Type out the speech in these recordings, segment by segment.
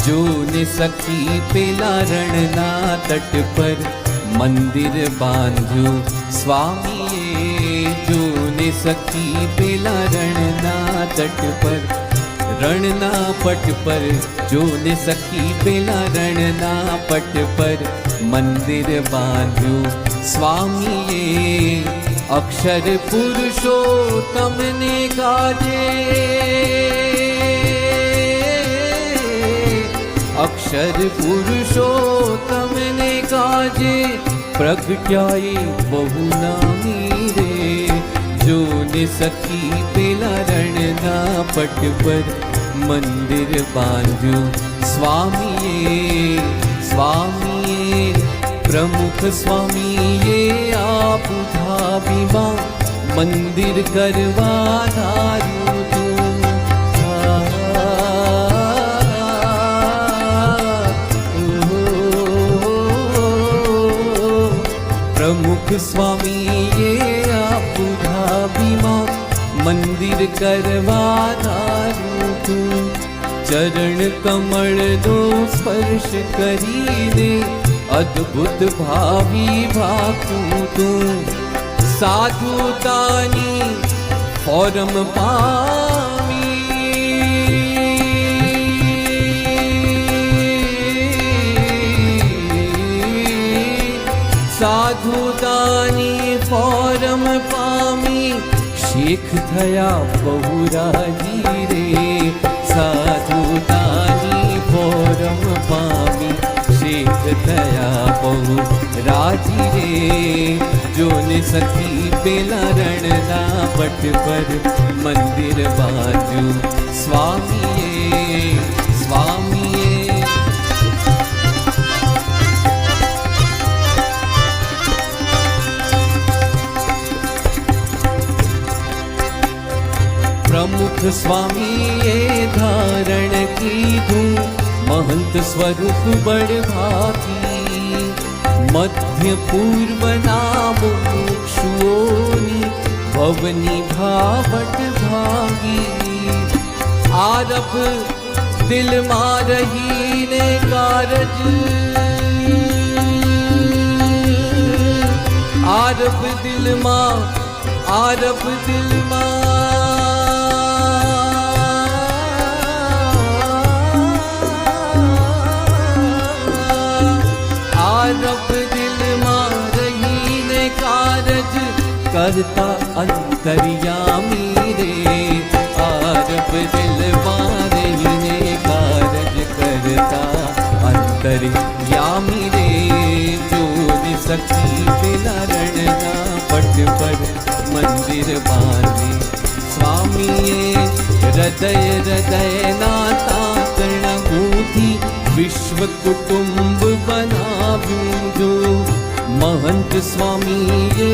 જોને સખી પેલા રણના તટ પર મંદિર બાંધ્યું સ્વામીએ. જોને સખી પેલા રણના તટ પર રણના પટ પર જોને સખી પેલા રણના પટ પર મંદિર બાંધ્યું સ્વામીએ. અક્ષર પુરુષોત્તમને ગાજે, અક્ષર પુરુષોત્તમને ગાજે, પ્રગટ્યાએ બહુ નામી રે. જોને સખી પેલા રણના પટ પર મંદિર બાંધ્યું સ્વામીએ. સ્વામીએ પ્રમુખ સ્વામીએ આપુ ધાબીમાં મંદિર કરવા ધાર્યું તું. પ્રમુખ સ્વામીએ આપુ ધાબીમાં મંદિર કરવા ધાર્યું તું. ચરણ કમળનો સ્પર્શ કરીને અદ્ભુત ભાવી ભાગતું તું. સાધુતાની ફોરમ પામી, સાધુતાની ફોરમ પામી, શેખ થયા બહુ રાજી રે. સાધુતાની ફોરમ પામી, શેખ થયા બહુ રાજી રે. જોને સખી પેલા રણના પટ પર મંદિર બાંધ્યું સ્વામીએ. સ્વામીએ પ્રમુખ સ્વામીએ ધારણ કીધું महंत स्वरूप बड़भागी. मध्य पूर्वना मुमुक्षुओनी भवनी भावट भागी. आरभ दिल में रही ने कारज, आरभ दिल में रब दिल में रहीने कारज करता अंतर्यामी रे. आरब दिल में रहीने कारज करता अंतर्यामी रे. जोने सखी पेला रણના पट पर मंदिर बांधे स्वामीए. हृदय हृदय नाता कर्ण गूंथी विश्व कुटुंब बनाव्યું જો. महंत स्वामीए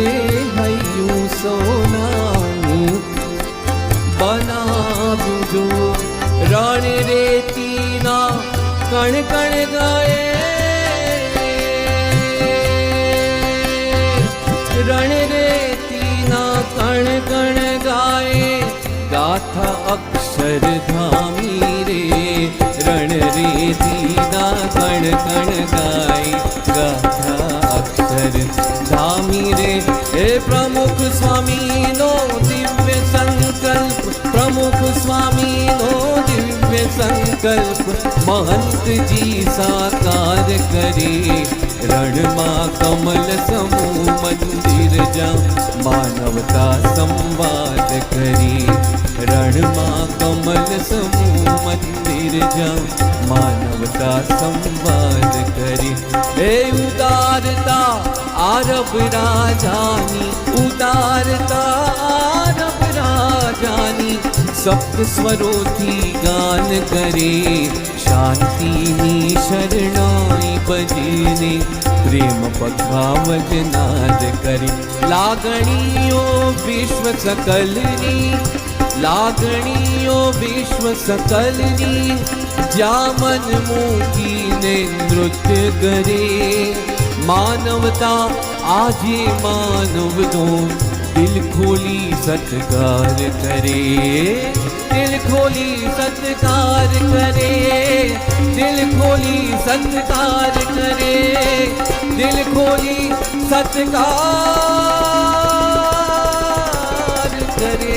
હૈયું સોનાનું બનાવ્યું જો. રણ રેતીના કણ કણ ગાયે, રણ રેતીના કણ કણ ગાયે, ગાથા અક્ષરધામી રે. રણ રેતીના કણ કણ ગાય, ગાથા અક્ષરધામી રે. હે પ્રમુખ સ્વામીનો દિવ્ય સંકલ્પ, પ્રમુખ સ્વામીનો દિવ્ય સંકલ્પ महंतજી સાકાર કરે. રણમાં કમલ સમૂહ મંદિર જા માનવતા સંવાદ કરી. રણમાં કમલ સમૂહ મંદિર જા માનવતા સંવાદ કરી. હે ઉદારતા આરબ રાજાની, ઉદારતા આરબ રાજાની, સપ્ત સ્વરોથી ગાન કરે. શાંતિની શરણાઈ ભજીને પ્રેમ પખાવજ નાદ કરી. લાગણીઓ વિશ્વ સકલની, લાગણીઓ વિશ્વ સકલની, જ્યાં મન મૂકીને નૃત્ય કરે. માનવતા આજે માનવનો દિલ ખોલી સત્કાર કરે. દિલ ખોલી સત્કાર કરે. દિલ દિલ ખોલી સત્કાર કરે, દિલ ખોલી સત્કાર કરે.